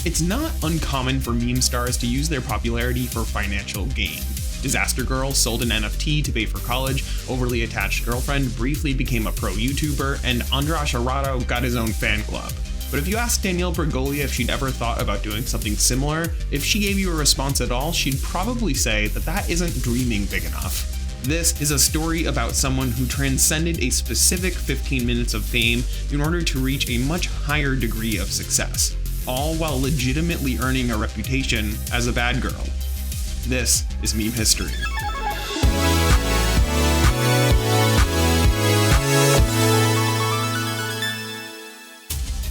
It's not uncommon for meme stars to use their popularity for financial gain. Disaster Girl sold an NFT to pay for college, Overly Attached Girlfriend briefly became a pro YouTuber, and Andras Arado got his own fan club. But if you asked Danielle Bregoli if she'd ever thought about doing something similar, if she gave you a response at all, she'd probably say that isn't dreaming big enough. This is a story about someone who transcended a specific 15 minutes of fame in order to reach a much higher degree of success, all while legitimately earning a reputation as a bad girl. This is meme history.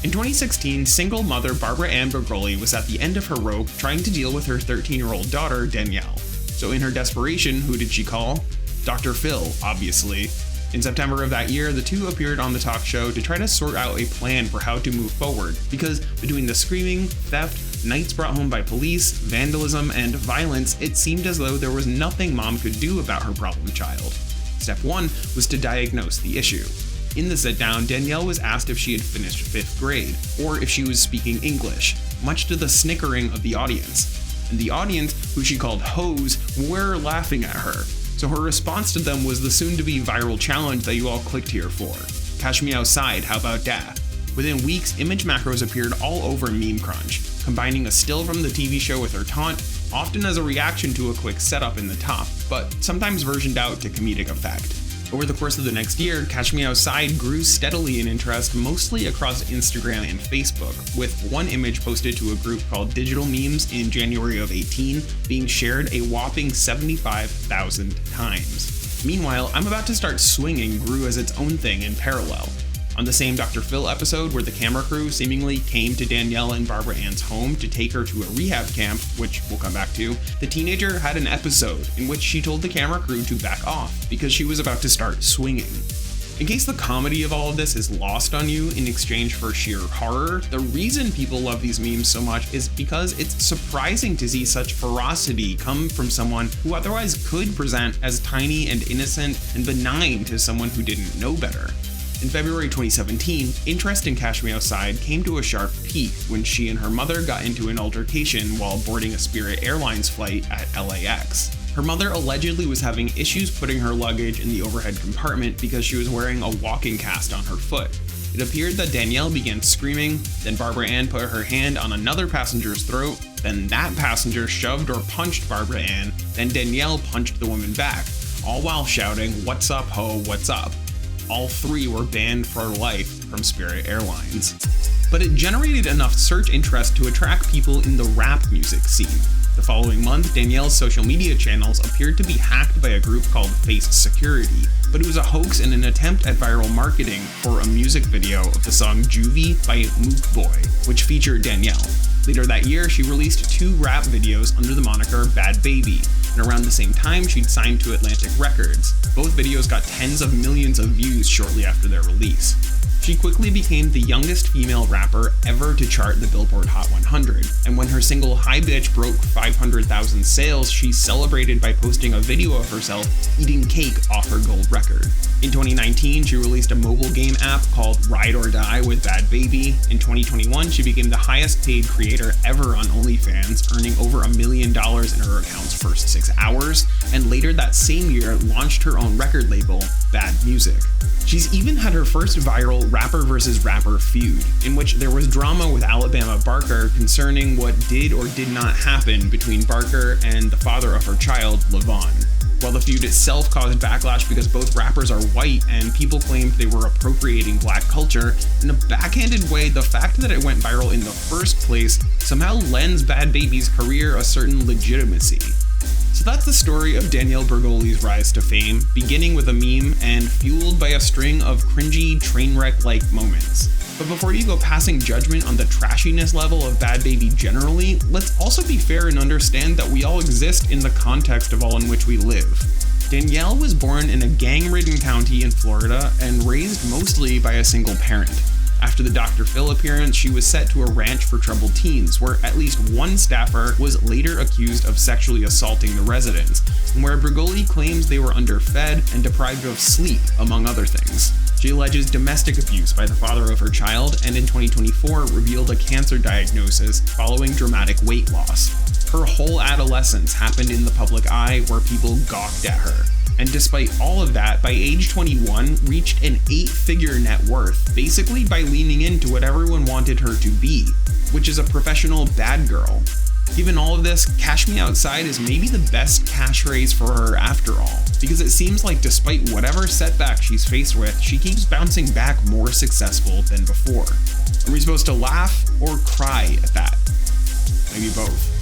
In 2016, single mother Barbara Ann Bregoli was at the end of her rope trying to deal with her 13-year-old daughter, Danielle. So in her desperation, who did she call? Dr. Phil, obviously. In September of that year, the two appeared on the talk show to try to sort out a plan for how to move forward, because between the screaming, theft, nights brought home by police, vandalism, and violence, it seemed as though there was nothing mom could do about her problem child. Step 1 was to diagnose the issue. In the sit-down, Danielle was asked if she had finished 5th grade, or if she was speaking English, much to the snickering of the audience. And the audience, who she called hoes, were laughing at her. So her response to them was the soon-to-be viral challenge that you all clicked here for. Catch Me Outside, how about that? Within weeks, image macros appeared all over Meme Crunch, combining a still from the TV show with her taunt, often as a reaction to a quick setup in the top, but sometimes versioned out to comedic effect. Over the course of the next year, Catch Me Outside grew steadily in interest mostly across Instagram and Facebook, with one image posted to a group called Digital Memes in January of 18 being shared a whopping 75,000 times. Meanwhile, I'm About to Start Swinging grew as its own thing in parallel. On the same Dr. Phil episode where the camera crew seemingly came to Danielle and Barbara Ann's home to take her to a rehab camp, which we'll come back to, the teenager had an episode in which she told the camera crew to back off because she was about to start swinging. In case the comedy of all of this is lost on you in exchange for sheer horror, the reason people love these memes so much is because it's surprising to see such ferocity come from someone who otherwise could present as tiny and innocent and benign to someone who didn't know better. In February 2017, interest in Catch Me Outside came to a sharp peak when she and her mother got into an altercation while boarding a Spirit Airlines flight at LAX. Her mother allegedly was having issues putting her luggage in the overhead compartment because she was wearing a walking cast on her foot. It appeared that Danielle began screaming, then Barbara Ann put her hand on another passenger's throat, then that passenger shoved or punched Barbara Ann, then Danielle punched the woman back, all while shouting, "What's up, ho, what's up?" All three were banned for life from Spirit Airlines. But it generated enough search interest to attract people in the rap music scene. The following month, Danielle's social media channels appeared to be hacked by a group called Face Security, but it was a hoax and an attempt at viral marketing for a music video of the song Juvie by Mook Boy, which featured Danielle. Later that year, she released 2 rap videos under the moniker Bad Baby, and around the same time, she'd signed to Atlantic Records. Both videos got tens of millions of views shortly after their release. She quickly became the youngest female rapper ever to chart the Billboard Hot 100, and when her single Hi Bitch broke 500,000 sales, she celebrated by posting a video of herself eating cake off her gold record. In 2019, she released a mobile game app called Ride or Die with Bad Baby. In 2021, she became the highest paid creator ever on OnlyFans, earning over $1 million in her account's first 6 hours, and later that same year launched her own record label, Bad Music. She's even had her first viral rapper versus rapper feud, in which there was drama with Alabama Barker concerning what did or did not happen between Barker and the father of her child, Levon. While the feud itself caused backlash because both rappers are white and people claimed they were appropriating black culture, in a backhanded way, the fact that it went viral in the first place somehow lends Bad Baby's career a certain legitimacy. So that's the story of Danielle Bregoli's rise to fame, beginning with a meme and fueled by a string of cringy, train wreck-like moments. But before you go passing judgment on the trashiness level of Bad Baby generally, let's also be fair and understand that we all exist in the context of all in which we live. Danielle was born in a gang-ridden county in Florida and raised mostly by a single parent. After the Dr. Phil appearance, she was set to a ranch for troubled teens, where at least one staffer was later accused of sexually assaulting the residents, and where Bregoli claims they were underfed and deprived of sleep, among other things. She alleges domestic abuse by the father of her child, and in 2024 revealed a cancer diagnosis following dramatic weight loss. Her whole adolescence happened in the public eye, where people gawked at her. And despite all of that, by age 21, reached an 8-figure net worth, basically by leaning into what everyone wanted her to be, which is a professional bad girl. Given all of this, Cash Me Outside is maybe the best catchphrase for her after all, because it seems like despite whatever setback she's faced with, she keeps bouncing back more successful than before. Are we supposed to laugh or cry at that? Maybe both.